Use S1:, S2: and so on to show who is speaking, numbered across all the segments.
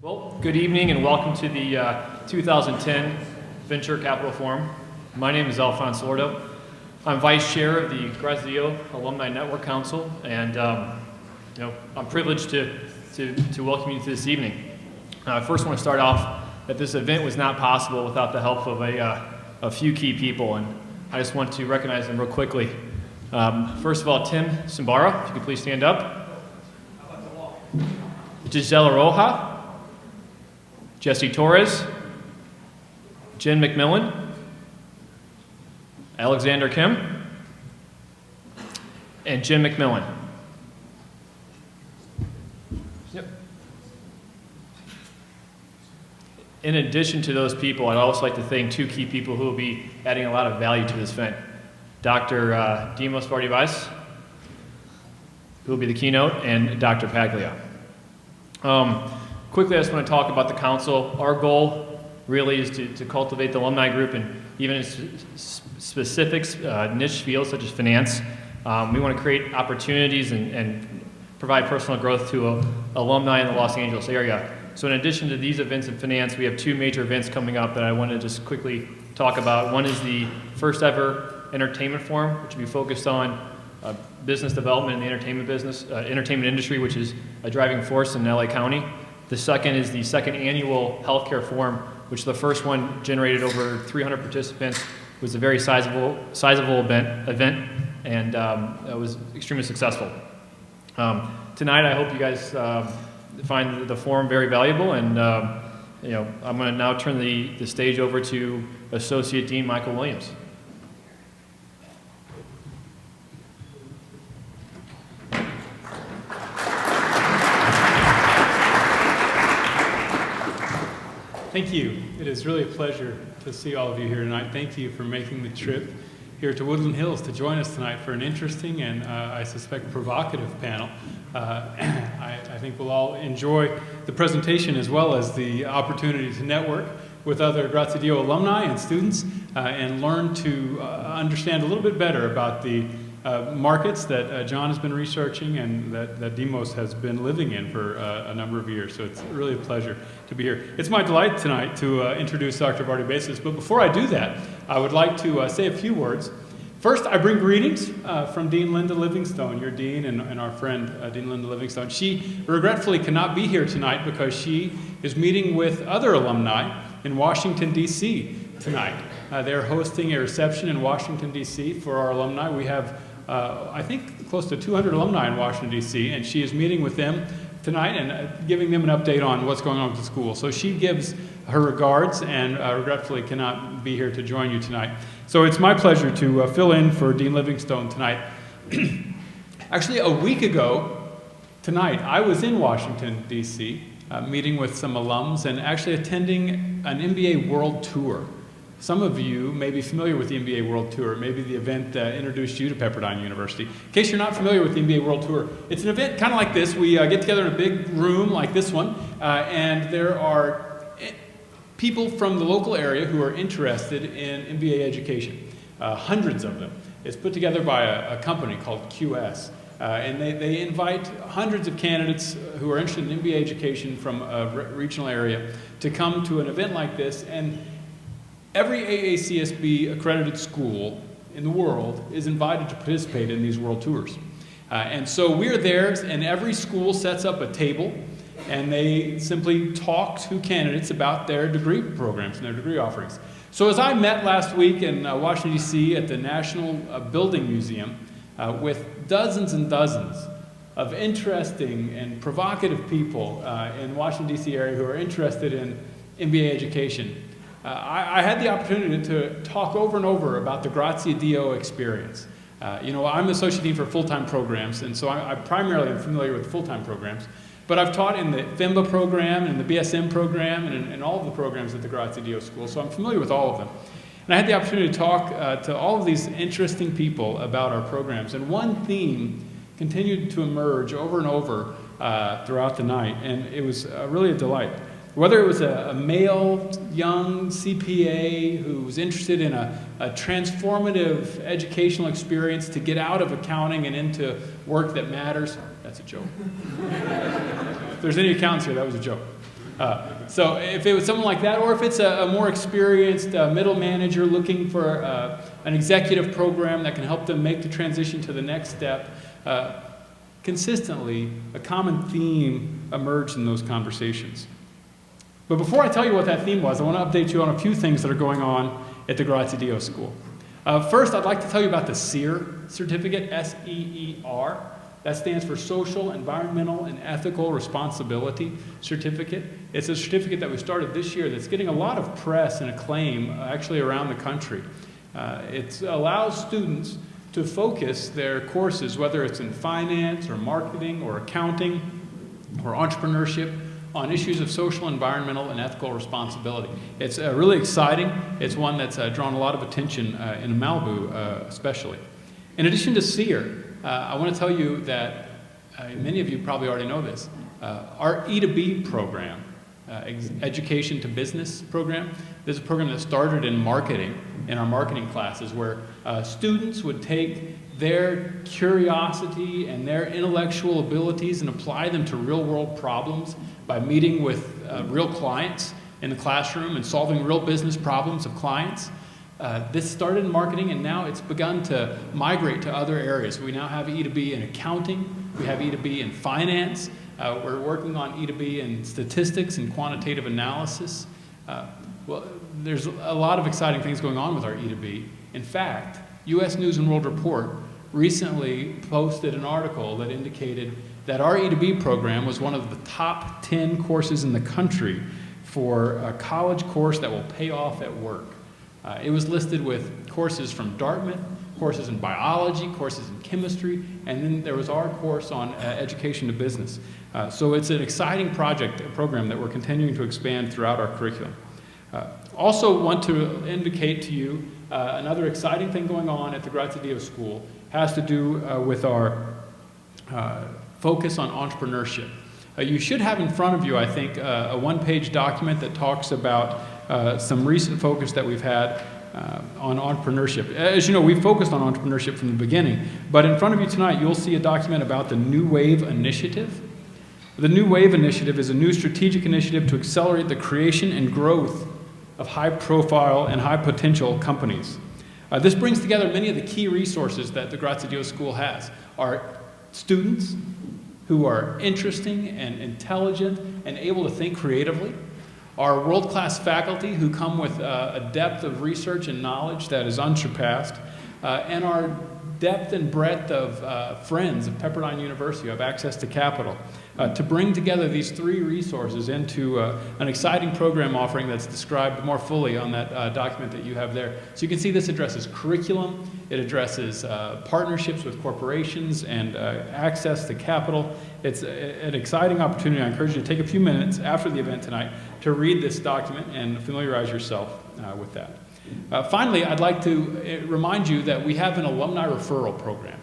S1: Well, good evening and welcome to the 2010 Venture Capital Forum. My name is Alphonse Lordo. I'm Vice Chair of the Graziadio Alumni Network Council, and I'm privileged to welcome you to this evening. I first want to start off that this event was not possible without the help of a few key people, and I just want to recognize them real quickly. First of all, Tim Simbara, if you could please stand up. Gisela Roja. Jesse Torres, Jen McMillan, Alexander Kim, and Jim McMillan. Yep. In addition to those people, I'd also like to thank two key people who will be adding a lot of value to this event. Dr. Demos Vardiabasis, who will be the keynote, and Dr. Paglia. Quickly, I just want to talk about the council. Our goal really is to cultivate the alumni group, and even in specific niche fields such as finance. We want to create opportunities and provide personal growth to alumni in the Los Angeles area. So in addition to these events in finance, we have two major events coming up that I want to just quickly talk about. One is the first ever entertainment forum, which will be focused on business development in the entertainment industry, which is a driving force in LA County. The second is the second annual healthcare forum, which the first one generated over 300 participants. It was a very sizable event, and it was extremely successful. Tonight, I hope you guys find the forum very valuable, and I'm going to now turn the stage over to Associate Dean Michael Williams.
S2: Thank you. It is really a pleasure to see all of you here tonight. Thank you for making the trip here to Woodland Hills to join us tonight for an interesting and I suspect provocative panel. I think we'll all enjoy the presentation as well as the opportunity to network with other Graziadio alumni and students and learn to understand a little bit better about the markets that John has been researching and that Demos has been living in for a number of years. So it's really a pleasure to be here. It's my delight tonight to introduce Dr. Vardiabasis, but before I do that, I would like to say a few words. First, I bring greetings from Dean Linda Livingstone, your dean and our friend Dean Linda Livingstone. She regretfully cannot be here tonight because she is meeting with other alumni in Washington, D.C. tonight. They're hosting a reception in Washington, D.C. for our alumni. We have I think close to 200 alumni in Washington, D.C., and she is meeting with them tonight and giving them an update on what's going on with the school. So she gives her regards and regretfully cannot be here to join you tonight. So it's my pleasure to fill in for Dean Livingstone tonight. Actually, a week ago tonight, I was in Washington, D.C., meeting with some alums and actually attending an MBA World Tour. Some of you may be familiar with the MBA World Tour, maybe the event that introduced you to Pepperdine University. In case you're not familiar with the MBA World Tour, it's an event kind of like this. We get together in a big room like this one, and there are people from the local area who are interested in MBA education, hundreds of them. It's put together by a company called QS, and they invite hundreds of candidates who are interested in MBA education from a regional area to come to an event like this. And every AACSB accredited school in the world is invited to participate in these world tours. And so we're there, and every school sets up a table, and they simply talk to candidates about their degree programs and their degree offerings. So as I met last week in Washington, D.C. at the National Building Museum with dozens and dozens of interesting and provocative people in Washington, D.C. area who are interested in MBA education, I had the opportunity to talk over and over about the Graziadio experience. I'm Associate Dean for full-time programs, and so I primarily am familiar with full-time programs, but I've taught in the FEMBA program and the BSM program and all of the programs at the Graziadio School, so I'm familiar with all of them. And I had the opportunity to talk to all of these interesting people about our programs, and one theme continued to emerge over and over throughout the night, and it was really a delight. Whether it was a male, young CPA who was interested in a transformative educational experience to get out of accounting and into work that matters. That's a joke. If there's any accountants here, that was a joke. So if it was someone like that, or if it's a more experienced middle manager looking for an executive program that can help them make the transition to the next step, consistently, a common theme emerged in those conversations. But before I tell you what that theme was, I want to update you on a few things that are going on at the Graziadio School. First, I'd like to tell you about the SEER certificate, S-E-E-R. That stands for Social, Environmental, and Ethical Responsibility Certificate. It's a certificate that we started this year that's getting a lot of press and acclaim actually around the country. It allows students to focus their courses, whether it's in finance or marketing or accounting or entrepreneurship, on issues of social, environmental, and ethical responsibility. It's really exciting. It's one that's drawn a lot of attention in Malibu especially. In addition to SEER, I want to tell you that many of you probably already know this. Our E2B program, Education to Business program, this is a program that started in marketing, in our marketing classes, where students would take their curiosity and their intellectual abilities and apply them to real-world problems by meeting with real clients in the classroom and solving real business problems of clients. This started in marketing, and now it's begun to migrate to other areas. We now have E2B in accounting. We have E2B in finance. We're working on E2B in statistics and quantitative analysis. Well, there's a lot of exciting things going on with our E2B. In fact, U.S. News and World Report recently posted an article that indicated that our E2B program was one of the top 10 courses in the country for a college course that will pay off at work. It was listed with courses from Dartmouth, courses in biology, courses in chemistry, and then there was our course on education to business. So it's an exciting project, a program that we're continuing to expand throughout our curriculum. Also want to indicate to you another exciting thing going on at the Graziadio School has to do with our focus on entrepreneurship. You should have in front of you, I think, a one-page document that talks about some recent focus that we've had on entrepreneurship. As you know, we've focused on entrepreneurship from the beginning, but in front of you tonight, you'll see a document about the New Wave Initiative. The New Wave Initiative is a new strategic initiative to accelerate the creation and growth of high-profile and high-potential companies. This brings together many of the key resources that the Graziadio School has. Our students who are interesting and intelligent and able to think creatively, our world-class faculty who come with a depth of research and knowledge that is unsurpassed, and our depth and breadth of friends of Pepperdine University who have access to capital, to bring together these three resources into an exciting program offering that's described more fully on that document that you have there. So you can see this addresses curriculum, it addresses partnerships with corporations and access to capital. It's an exciting opportunity. I encourage you to take a few minutes after the event tonight to read this document and familiarize yourself with that. Finally, I'd like to remind you that we have an alumni referral program.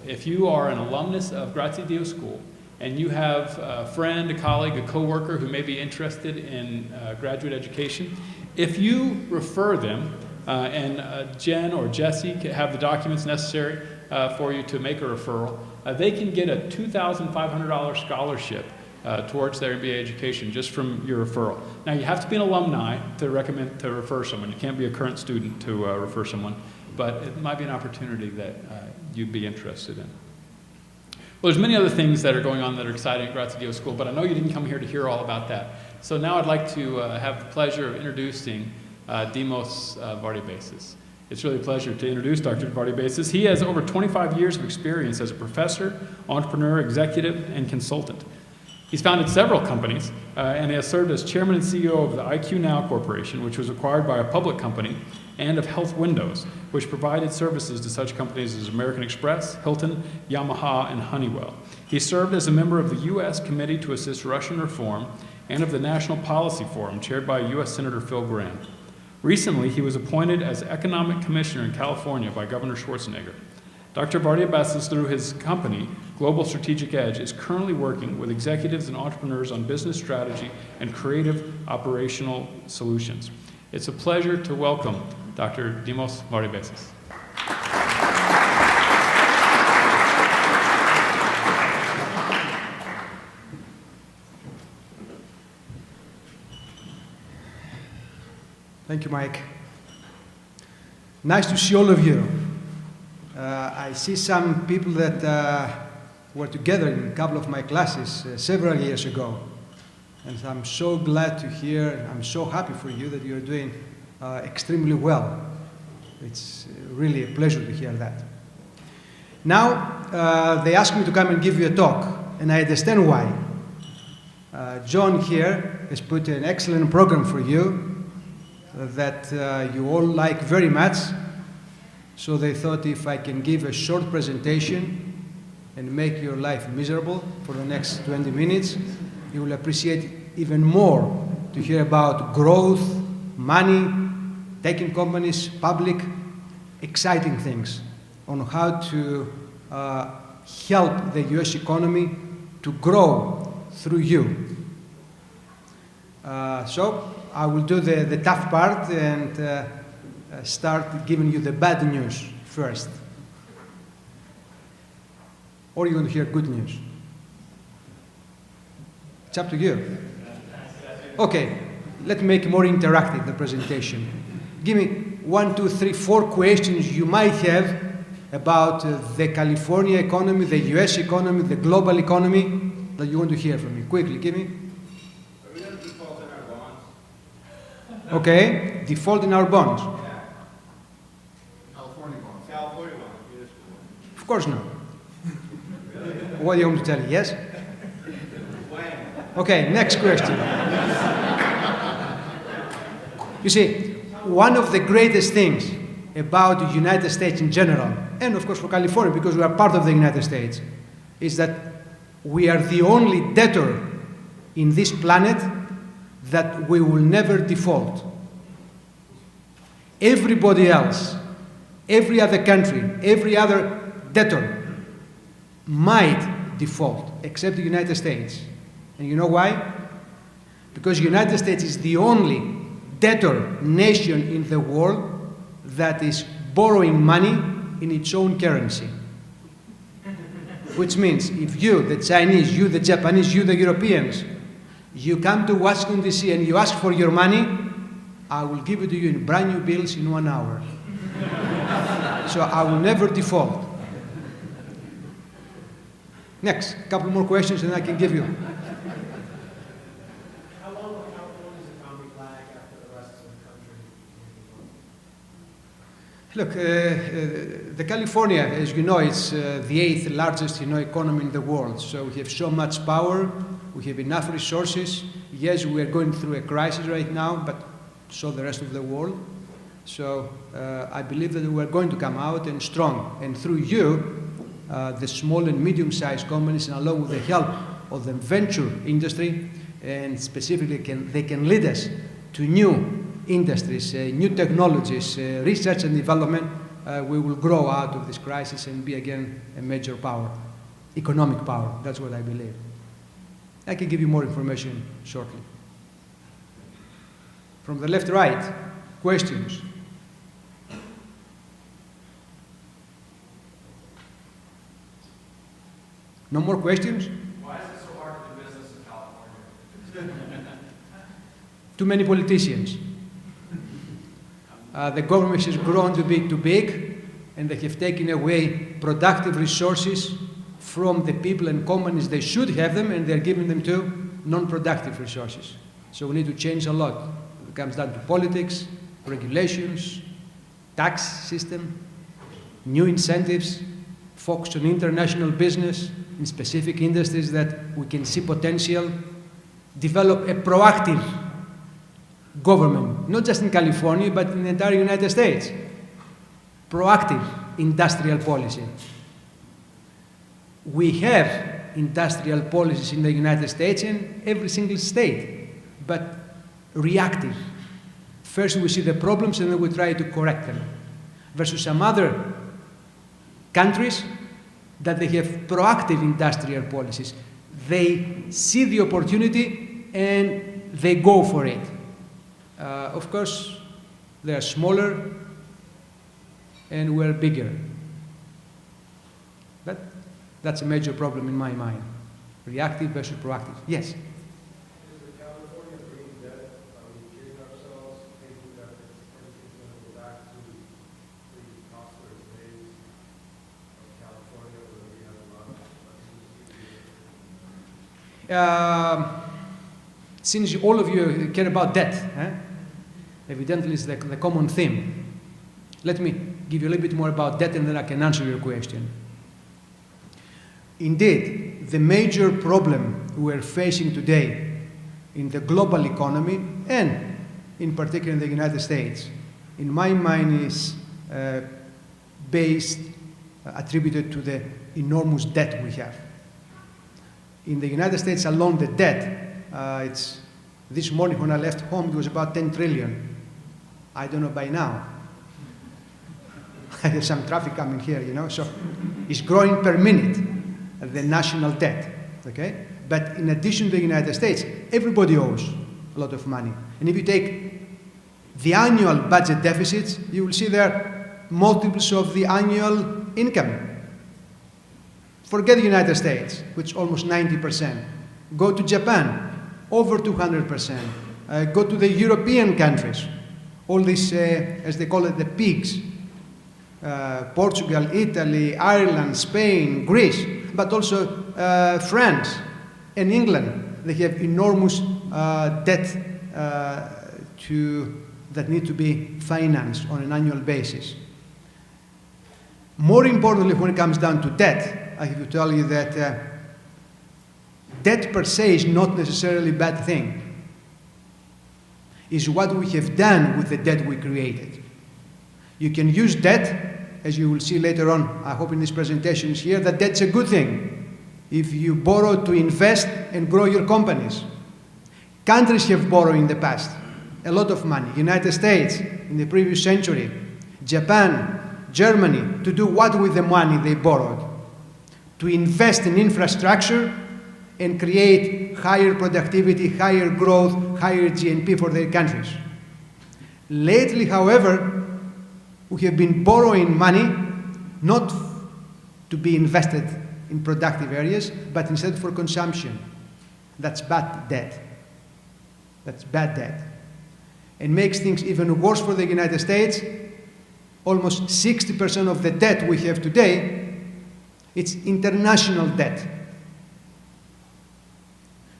S2: If you are an alumnus of Graziadio School and you have a friend, a colleague, a coworker who may be interested in graduate education, if you refer them and Jen or Jesse have the documents necessary for you to make a referral, they can get a $2,500 scholarship towards their MBA education just from your referral. Now, you have to be an alumni to recommend to refer someone. You can't be a current student to refer someone, but it might be an opportunity that you'd be interested in. Well, there's many other things that are going on that are exciting at Graziadio School, but I know you didn't come here to hear all about that. So now I'd like to have the pleasure of introducing Demos Vardiabasis. It's really a pleasure to introduce Dr. Vardiabasis. He has over 25 years of experience as a professor, entrepreneur, executive, and consultant. He's founded several companies and has served as chairman and CEO of the IQ Now Corporation, which was acquired by a public company, and of Health Windows, which provided services to such companies as American Express, Hilton, Yamaha, and Honeywell. He served as a member of the U.S. Committee to Assist Russian Reform and of the National Policy Forum, chaired by U.S. Senator Phil Gramm. Recently, he was appointed as Economic Commissioner in California by Governor Schwarzenegger. Dr. Vardiabasis, through his company, Global Strategic Edge, is currently working with executives and entrepreneurs on business strategy and creative operational solutions. It's a pleasure to welcome Dr. Demos Vardiabasis.
S3: Thank you, Mike. Nice to see all of you. I see some people that were together in a couple of my classes several years ago. And I'm so glad to hear, I'm so happy for you that you're doing extremely well. It's really a pleasure to hear that. Now, they asked me to come and give you a talk, and I understand why. John here has put an excellent program for you that you all like very much. So they thought if I can give a short presentation and make your life miserable for the next 20 minutes, you will appreciate even more to hear about growth, money, taking companies public, exciting things on how to help the US economy to grow through you. So I will do the tough part and start giving you the bad news first. Or you want to hear good news? It's up to you. Okay, let me make it more interactive, the presentation. Give me 1, 2, 3, 4 questions you might have about the California economy, the US economy, the global economy that you want to hear from me. Quickly, give me.
S4: Are we going to default in our bonds?
S3: Okay, default in our bonds.
S4: Yeah. California bonds. California bonds, municipal bonds.
S3: Of course not. What do you want me to tell you? Yes?
S4: When?
S3: Okay, next question. You see, one of the greatest things about the United States in general, and of course for California because we are part of the United States, is that we are the only debtor in this planet that we will never default. Everybody else, every other country, every other debtor might default, except the United States. And you know why? Because the United States is the only debtor nation in the world that is borrowing money in its own currency. Which means if you, the Chinese, you, the Japanese, you, the Europeans, you come to Washington, D.C. and you ask for your money, I will give it to you in brand new bills in 1 hour. So I will never default. Next, a couple more questions and I can give you.
S5: How long will California's economy lag after the rest of the country?
S3: Look, the California, as you know, it's the 8th largest economy in the world. So we have so much power, we have enough resources. Yes, we are going through a crisis right now, but so the rest of the world. So I believe that we are going to come out and strong. And through you, the small and medium-sized companies, and along with the help of the venture industry, and specifically they can lead us to new industries, new technologies, research and development, we will grow out of this crisis and be again a major power, economic power. That's what I believe. I can give you more information shortly. From the left to right, questions? No more questions?
S4: Why is it so hard to do business in California?
S3: Too many politicians. The government has grown to be too big, and they have taken away productive resources from the people and companies they should have them, and they're giving them to non-productive resources. So we need to change a lot. It comes down to politics, regulations, tax system, new incentives, focus on international business in specific industries that we can see potential, develop a proactive government, not just in California, but in the entire United States. Proactive industrial policy. We have industrial policies in the United States and every single state, but reactive. First we see the problems and then we try to correct them. Versus some other countries that they have proactive industrial policies. They see the opportunity and they go for it. Of course, they are smaller and we're bigger. But that's a major problem in my mind. Reactive versus proactive. Yes?
S5: Is the California green debt, are we kidding ourselves thinking that
S3: since all of you care about debt, evidently it's the common theme. Let me give you a little bit more about debt and then I can answer your question. Indeed, the major problem we're facing today in the global economy and in particular in the United States, in my mind is attributed to the enormous debt we have. In the United States alone, the debt, this morning when I left home, it was about 10 trillion. I don't know by now. There's some traffic coming here, you know, so it's growing per minute, the national debt, okay? But in addition to the United States, everybody owes a lot of money. And if you take the annual budget deficits, you will see there are multiples of the annual income. Forget the United States, which almost 90%. Go to Japan, over 200%. Go to the European countries, all these, as they call it, the pigs. Portugal, Italy, Ireland, Spain, Greece, but also France and England. They have enormous debt that need to be financed on an annual basis. More importantly, when it comes down to debt, I have to tell you that debt per se is not necessarily a bad thing. It's what we have done with the debt we created. You can use debt, as you will see later on, I hope in this presentation here, that debt's a good thing if you borrow to invest and grow your companies. Countries have borrowed in the past a lot of money. United States in the previous century, Japan, Germany, to do what with the money they borrowed? To invest in infrastructure and create higher productivity, higher growth, higher GNP for their countries. Lately, however, we have been borrowing money not to be invested in productive areas, but instead for consumption. That's bad debt. That's bad debt. And makes things even worse for the United States. Almost 60% of the debt we have today, it's international debt.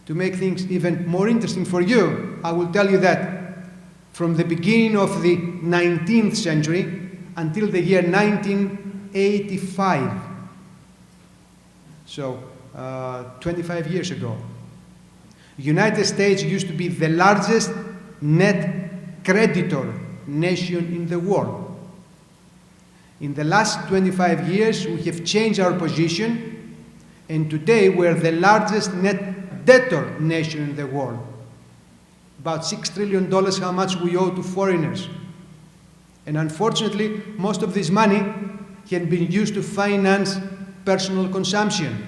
S3: To make things even more interesting for you, I will tell you that from the beginning of the 19th century until the year 1985, so 25 years ago, the United States used to be the largest net creditor nation in the world. In the last 25 years, we have changed our position, and today we're the largest net debtor nation in the world. About $6 trillion how much we owe to foreigners. And unfortunately, most of this money can be used to finance personal consumption.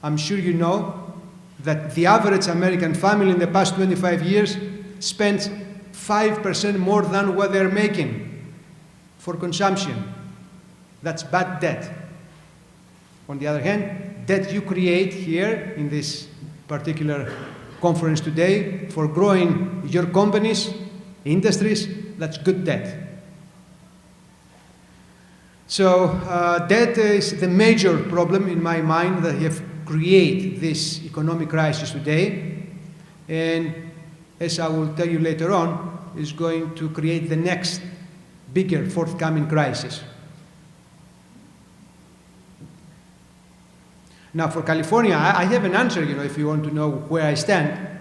S3: I'm sure you know that the average American family in the past 25 years spends 5% more than what they're making for consumption. That's bad debt. On the other hand, debt you create here in this particular conference today for growing your companies, industries, that's good debt. So debt is the major problem in my mind that have created this economic crisis today, and as I will tell you later on, is going to create the next bigger forthcoming crisis. Now for California, I have an answer, you know, if you want to know where I stand.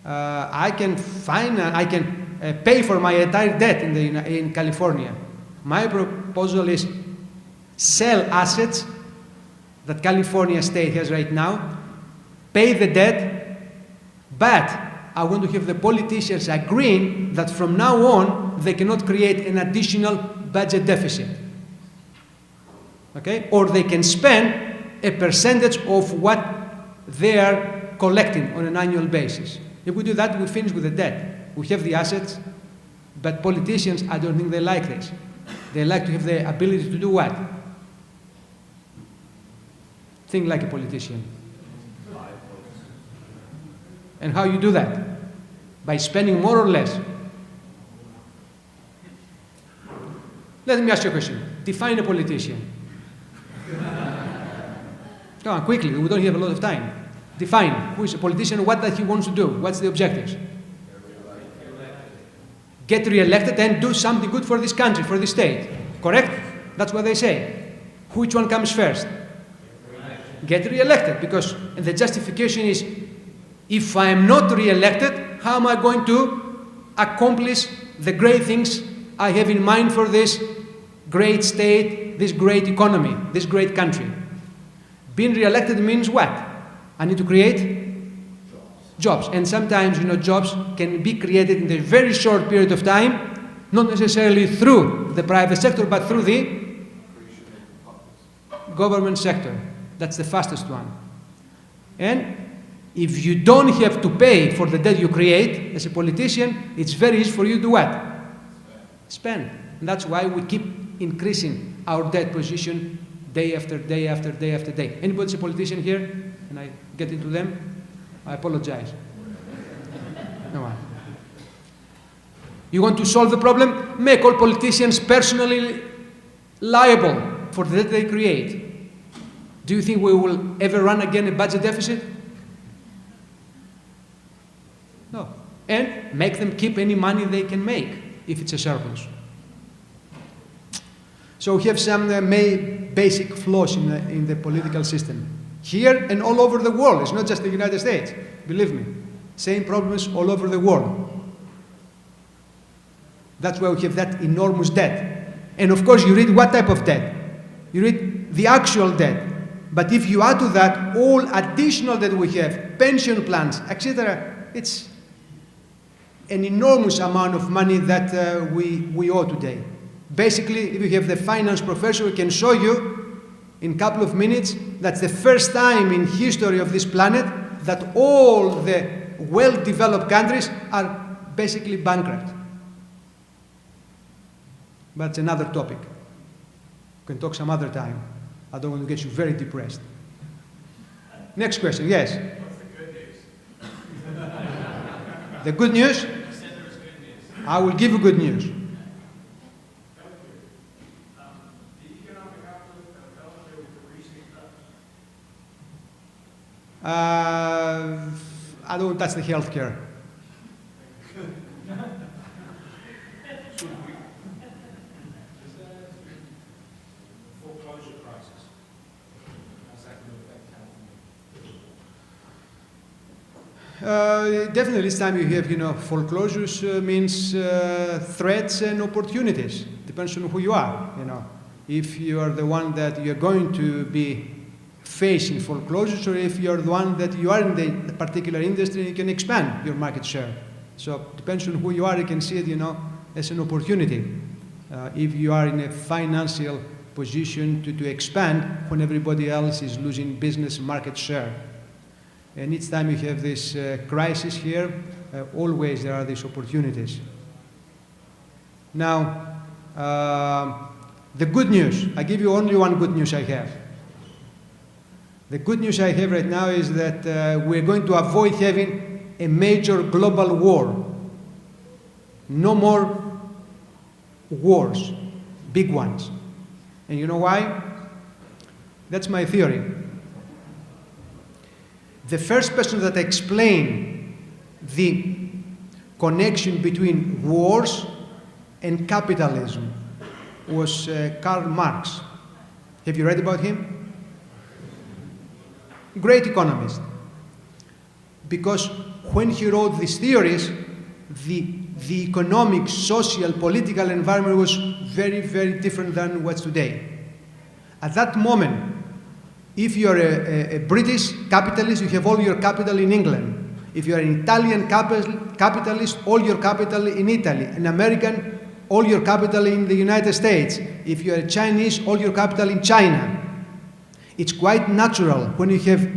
S3: I can pay for my entire debt in California. My proposal is sell assets that California state has right now, pay the debt, but I want to have the politicians agreeing that from now on they cannot create an additional budget deficit. Okay? Or they can spend a percentage of what they are collecting on an annual basis. If we do that, we finish with the debt. We have the assets, but politicians, I don't think they like this. They like to have the ability to do what? Think like a politician. And how you do that? By spending more or less. Let me ask you a question. Define a politician. Come on, quickly, we don't have a lot of time. Define who is a politician, what that he wants to do, what's the objectives? Get re-elected and do something good for this country, for this state. Correct? That's what they say. Which one comes first? Get re-elected, because the justification is, if I am not re-elected, how am I going to accomplish the great things I have in mind for this great state, this great economy, this great country? Being re-elected means what? I need to create jobs. And sometimes, jobs can be created in a very short period of time, not necessarily through the private sector, but through the government sector. That's the fastest one. And if you don't have to pay for the debt you create as a politician, it's very easy for you to do what? Spend. And that's why we keep increasing our debt position day after day after day after day. Anybody's a politician here? Can I get into them? I apologize. No one. You want to solve the problem? Make all politicians personally liable for the debt they create. Do you think we will ever run again a budget deficit? No. And make them keep any money they can make if it's a surplus. So we have some basic flaws in the political system. Here and all over the world. It's not just the United States. Believe me. Same problems all over the world. That's why we have that enormous debt. And of course, you read what type of debt? You read the actual debt. But if you add to that all additional debt we have, pension plans, etc., it's an enormous amount of money that we owe today. Basically, if you have the finance professor who can show you in a couple of minutes, that's the first time in history of this planet that all the well-developed countries are basically bankrupt. But it's another topic. We can talk some other time. I don't want to get you very depressed. Next question, yes?
S4: What's the good news?
S3: The good news?
S4: You said there was good news.
S3: I will give you good news.
S4: The economic outlook of healthcare with the recent
S3: I don't touch the healthcare.
S4: foreclosure crisis. How's that going to affect California?
S3: Definitely this time you have, foreclosures means threats and opportunities. Depends on who you are, If you are the one that you're going to be facing foreclosures, or if you're the one that you are in the particular industry and you can expand your market share. So depends on who you are, you can see it, as an opportunity. If you are in a financial position to expand when everybody else is losing business market share. And each time you have this crisis here, always there are these opportunities. Now, the good news, I give you only one good news I have. The good news I have right now is that we're going to avoid having a major global war. No more wars, big ones. And you know why? That's my theory. The first person that explained the connection between wars and capitalism was Karl Marx. Have you read about him? Great economist. Because when he wrote these theories, the economic, social, political environment was very, very different than what's today. At that moment, if you're a British capitalist, you have all your capital in England. If you're an Italian capitalist, all your capital in Italy. An American, all your capital in the United States. If you're a Chinese, all your capital in China. It's quite natural when you have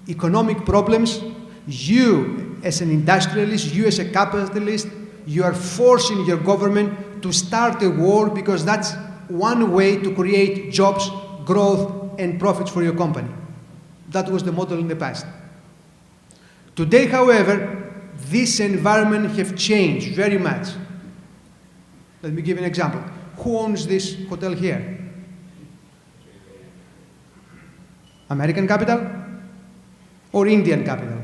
S3: economic problems, you as an industrialist, you as a capitalist, you are forcing your government to start a war because that's one way to create jobs, growth, and profits for your company. That was the model in the past. Today, however, this environment has changed very much. Let me give you an example. Who owns this hotel here? American capital? Or Indian capital?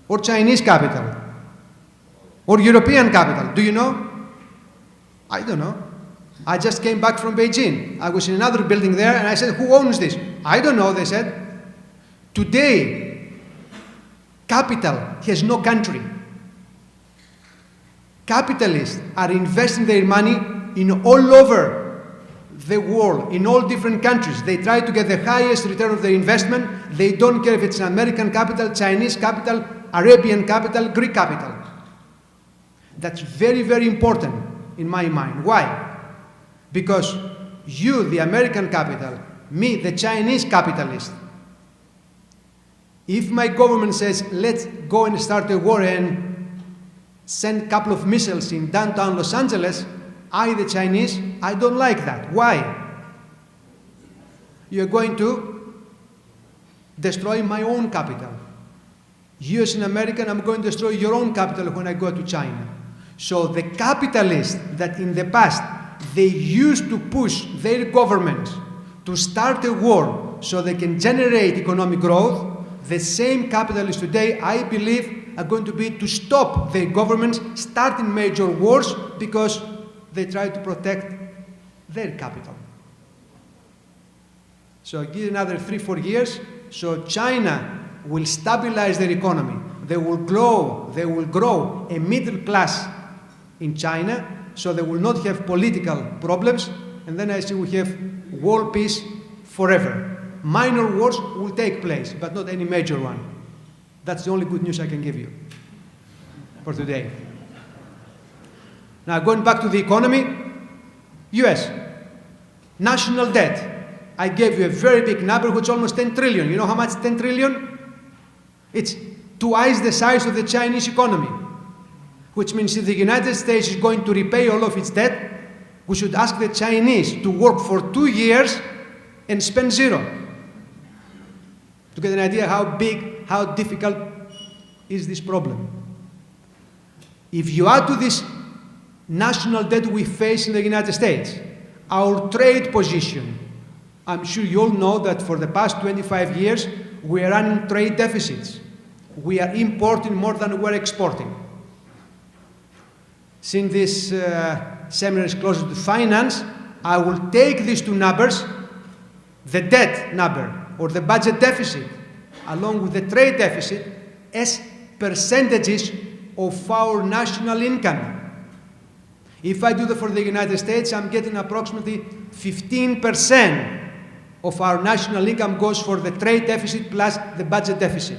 S3: Or Chinese capital? Or European capital? Do you know? I don't know. I just came back from Beijing. I was in another building there and I said, who owns this? I don't know, they said. Today, capital has no country. Capitalists are investing their money in all over the world, in all different countries. They try to get the highest return of their investment. They don't care if it's an American capital, Chinese capital, Arabian capital, Greek capital. That's very, very important in my mind. Why? Because you, the American capital, me, the Chinese capitalist, if my government says, let's go and start a war and send a couple of missiles in downtown Los Angeles, I, the Chinese, I don't like that. Why? You're going to destroy my own capital. You as an American, I'm going to destroy your own capital when I go to China. So the capitalists that in the past, they used to push their governments to start a war so they can generate economic growth, the same capitalists today, I believe, are going to be to stop their governments starting major wars because they try to protect their capital. So give it another 3-4 years, so China will stabilize their economy. They will grow a middle class in China, so they will not have political problems, and then I see we have world peace forever. Minor wars will take place, but not any major one. That's the only good news I can give you for today. Now, going back to the economy, US, national debt. I gave you a very big number, which is almost 10 trillion. You know how much 10 trillion? It's twice the size of the Chinese economy, which means if the United States is going to repay all of its debt, we should ask the Chinese to work for 2 years and spend zero. To get an idea how big, how difficult is this problem. If you add to this national debt we face in the United States, our trade position, I'm sure you all know that for the past 25 years, we are running trade deficits. We are importing more than we're exporting. Since this seminar is closer to finance, I will take these two numbers, the debt number or the budget deficit, along with the trade deficit, as percentages of our national income. If I do that for the United States, I'm getting approximately 15% of our national income goes for the trade deficit plus the budget deficit.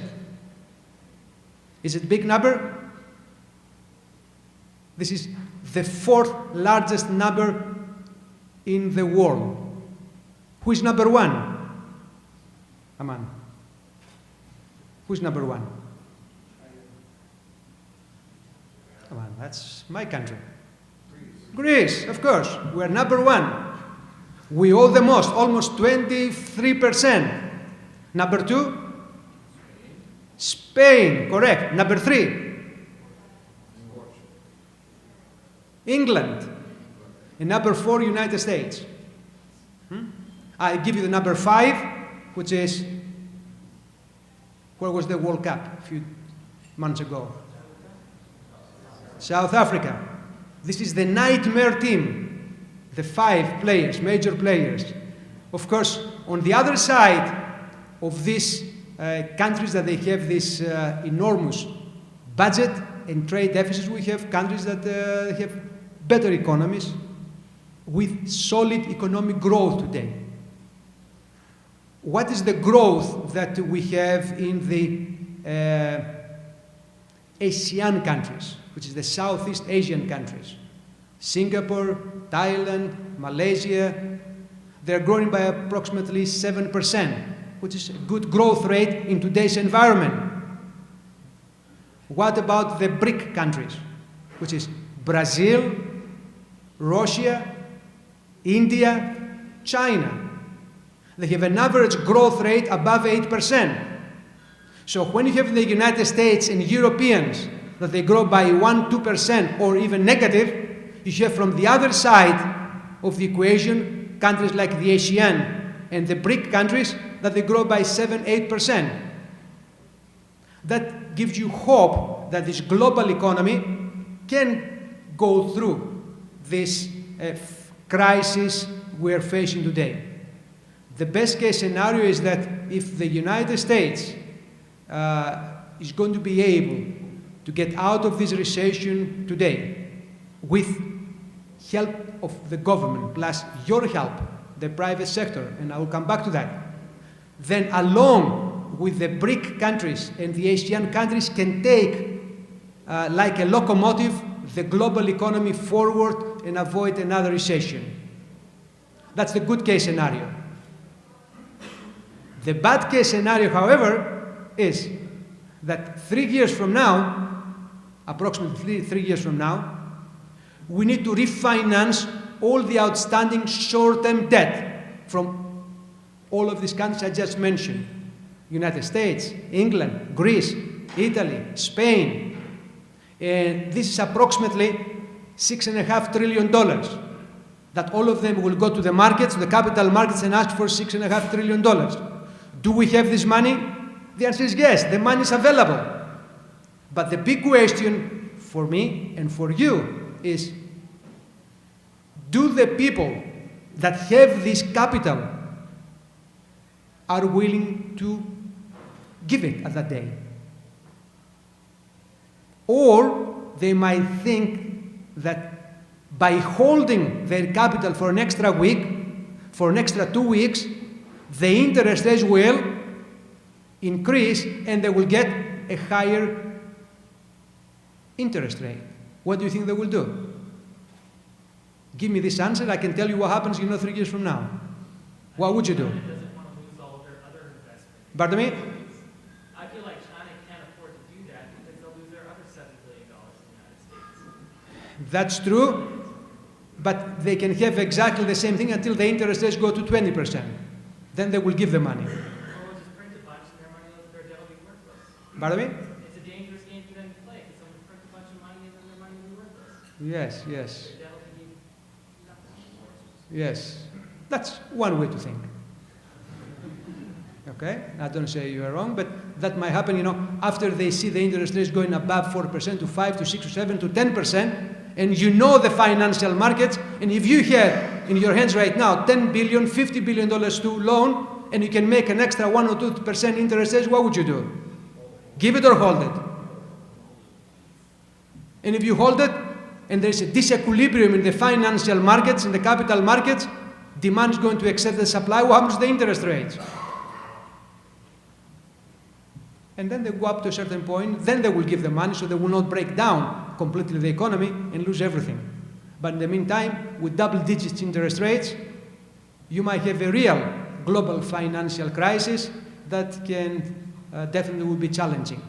S3: Is it a big number? This is the 4th largest number in the world. Who is number 1? Aman. Who's number 1? Aman, that's my country. Greece, of course. We're number 1. We owe the most, almost 23%. Number 2? Spain, correct. Number 3? England. And number 4, United States. I give you the number 5, which is, where was the World Cup a few months ago? South Africa. This is the nightmare team, the 5 players, major players. Of course, on the other side of these countries that they have this enormous budget and trade deficits, we have countries that have better economies with solid economic growth today. What is the growth that we have in the ASEAN countries, which is the Southeast Asian countries? Singapore, Thailand, Malaysia, they're growing by approximately 7%, which is a good growth rate in today's environment. What about the BRIC countries, which is Brazil, Russia, India, China? They have an average growth rate above 8%. So when you have the United States and Europeans that they grow by 1-2% or even negative, you have from the other side of the equation countries like the ASEAN and the BRIC countries that they grow by 7-8%. That gives you hope that this global economy can go through this crisis we're facing today. The best case scenario is that if the United States is going to be able to get out of this recession today with help of the government, plus your help, the private sector, and I will come back to that, then along with the BRIC countries and the ASEAN countries can take, like a locomotive, the global economy forward and avoid another recession. That's the good case scenario. The bad case scenario, however, is that 3 years from now, approximately 3 years from now, we need to refinance all the outstanding short-term debt from all of these countries I just mentioned. United States, England, Greece, Italy, Spain. And this is approximately $6.5 trillion. That all of them will go to the markets, the capital markets, and ask for $6.5 trillion. Do we have this money? The answer is yes, the money is available. But the big question for me and for you is, do the people that have this capital are willing to give it at that day? Or they might think that by holding their capital for an extra week, for an extra 2 weeks, the interest rates will increase and they will get a higher interest rate. What do you think they will do? Give me this answer, I can tell you what happens, 3 years from now. What would you do?
S5: China doesn't want to lose all of their other investments.
S3: Pardon me?
S5: I feel like China can't afford to do that because they'll lose their other $7 billion in the United States.
S3: That's true, but they can have exactly the same thing until the interest rates go to 20%. Then they will give the money.
S5: Or we'll just print a bunch and their debt will be worthless.
S3: Pardon me?
S5: It's a dangerous game for them to play because someone print a bunch of money and then their money will be worthless.
S3: Yes, yes,
S5: Their debt will be nothing.
S3: yes. That's one way to think. Okay? I don't say you are wrong, but that might happen, after they see the interest rates going above 4% to 5 to 6 to 7 to 10%, and the financial markets, and if you have in your hands right now $10 billion, $50 billion to loan, and you can make an extra 1 or 2% interest rates, what would you do? Give it or hold it? And if you hold it, and there's a disequilibrium in the financial markets, in the capital markets, demand is going to exceed the supply, what happens to the interest rates? And then they go up to a certain point, then they will give the money so they will not break down completely the economy and lose everything. But in the meantime, with double-digit interest rates, you might have a real global financial crisis that can definitely will be challenging.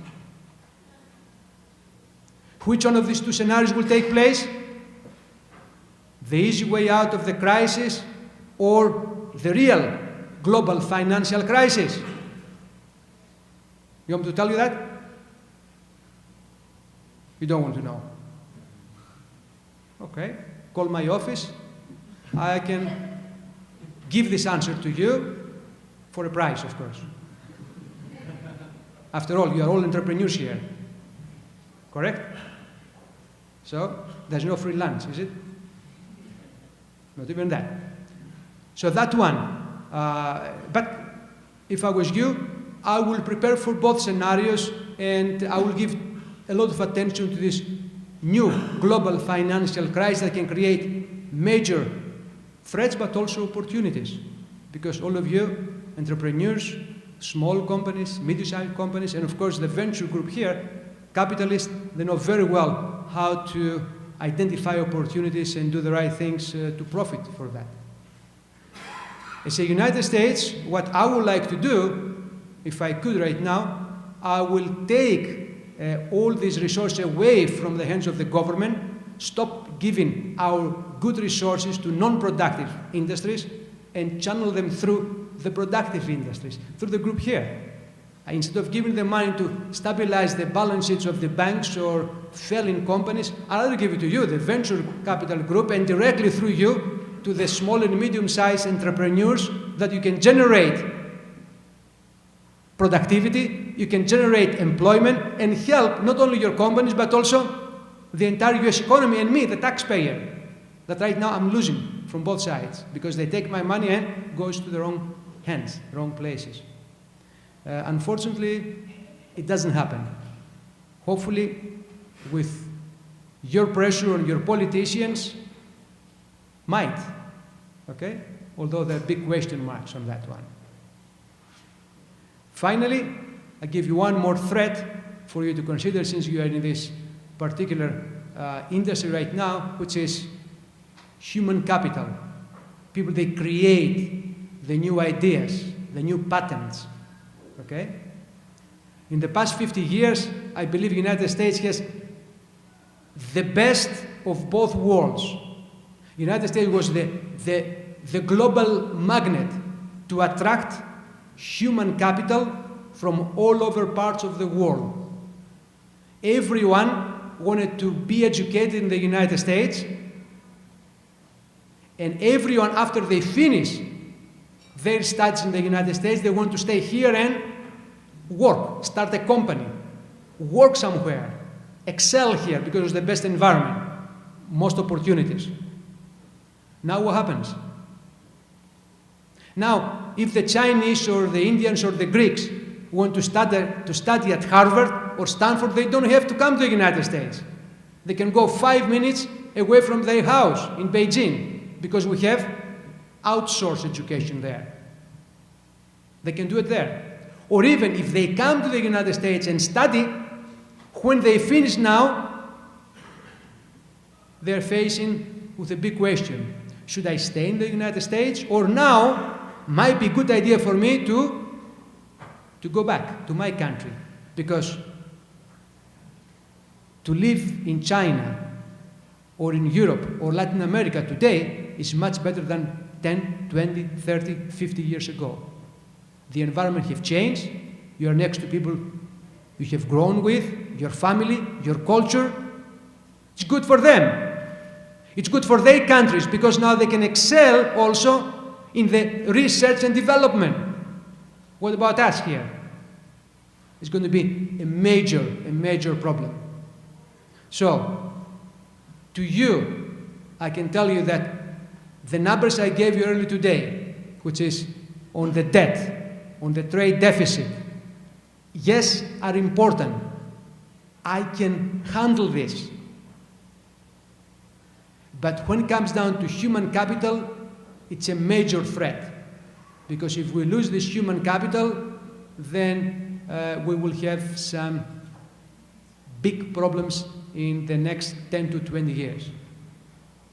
S3: Which one of these two scenarios will take place? The easy way out of the crisis or the real global financial crisis? You want me to tell you that? You don't want to know. Okay, call my office. I can give this answer to you for a price, of course. After all, you are all entrepreneurs here. Correct? So, there's no free lunch, is it? Not even that. So that one. But if I was you, I will prepare for both scenarios and I will give a lot of attention to this new global financial crisis that can create major threats but also opportunities. Because all of you, entrepreneurs, small companies, medium-sized companies, and of course the venture group here, capitalists, they know very well how to identify opportunities and do the right things to profit for that. As the United States, what I would like to do, if I could right now, I will take all these resources away from the hands of the government, stop giving our good resources to non-productive industries, and channel them through the productive industries, through the group here. Instead of giving the money to stabilize the balance sheets of the banks or failing companies, I'll give it to you, the venture capital group, and directly through you, to the small and medium-sized entrepreneurs that you can generate productivity, you can generate employment, and help not only your companies, but also the entire US economy and me, the taxpayer, that right now I'm losing from both sides because they take my money and goes to the wrong hands, wrong places. Unfortunately, it doesn't happen. Hopefully, with your pressure on your politicians, might, okay? Although there are big question marks on that one. Finally, I give you one more threat for you to consider since you are in this particular industry right now, which is human capital. People, they create the new ideas, the new patents, okay? In the past 50 years, I believe the United States has the best of both worlds. The United States was the global magnet to attract human capital from all over parts of the world. Everyone wanted to be educated in the United States, and everyone, after they finish their studies in the United States, they want to stay here and work, start a company, work somewhere, excel here because it's the best environment, most opportunities. Now what happens? Now, if the Chinese or the Indians or the Greeks want to study at Harvard or Stanford, they don't have to come to the United States. They can go 5 minutes away from their house in Beijing because we have outsourced education there. They can do it there. Or even if they come to the United States and study, when they finish now, they're facing with a big question. Should I stay in the United States? Or now might be a good idea for me to go back to my country, because to live in China or in Europe or Latin America today is much better than 10, 20, 30, 50 years ago. The environment has changed. You are next to people you have grown with, your family, your culture. It's good for them. It's good for their countries because now they can excel also in the research and development. What about us here? It's going to be a major problem. So, to you, I can tell you that the numbers I gave you earlier today, which is on the debt, on the trade deficit, yes, are important. I can handle this. But when it comes down to human capital, it's a major threat. Because if we lose this human capital, then we will have some big problems in the next 10 to 20 years.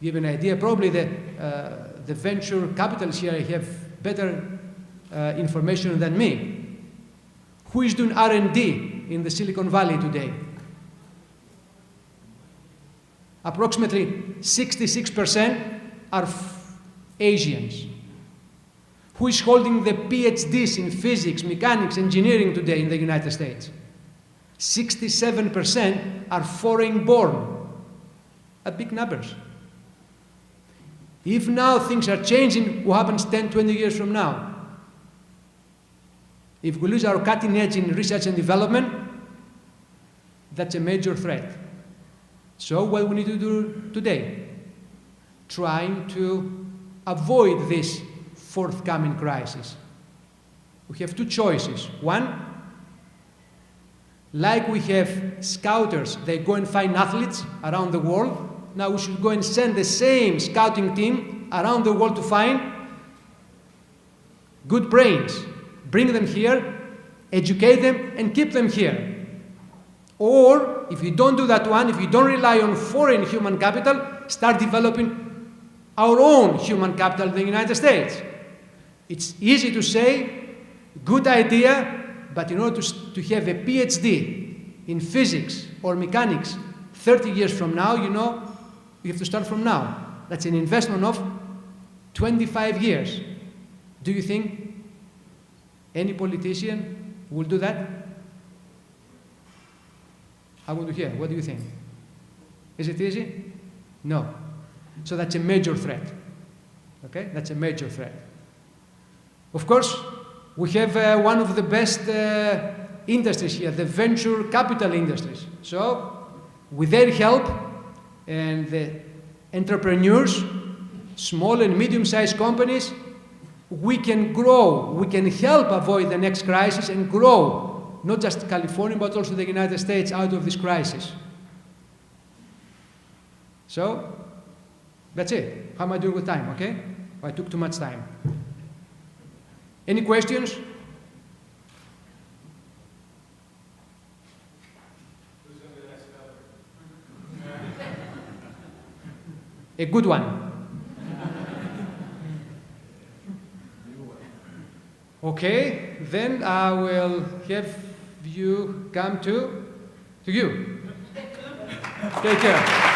S3: You have an idea, probably the venture capitalists here have better information than me. Who is doing R&D in the Silicon Valley today? Approximately 66% are Asians. Who is holding the PhDs in physics, mechanics, engineering today in the United States? 67% are foreign-born. Big numbers. If now things are changing, what happens 10, 20 years from now? If we lose our cutting edge in research and development, that's a major threat. So what we need to do today? Trying to avoid this forthcoming crisis. We have two choices. One, like we have scouters, they go and find athletes around the world. Now we should go and send the same scouting team around the world to find good brains. Bring them here, educate them, and keep them here. Or, if you don't do that one, if you don't rely on foreign human capital, start developing our own human capital in the United States. It's easy to say, good idea, but in order to have a PhD in physics or mechanics 30 years from now, you have to start from now. That's an investment of 25 years. Do you think any politician will do that? I want to hear. What do you think? Is it easy? No. So that's a major threat. Okay, that's a major threat. Of course, we have one of the best industries here, the venture capital industries. So, with their help and the entrepreneurs, small and medium-sized companies, we can grow, we can help avoid the next crisis and grow, not just California, but also the United States out of this crisis. So, that's it. How am I doing with time, okay? I took too much time. Any questions? A good one. Okay, then I will have you come to you. Take care.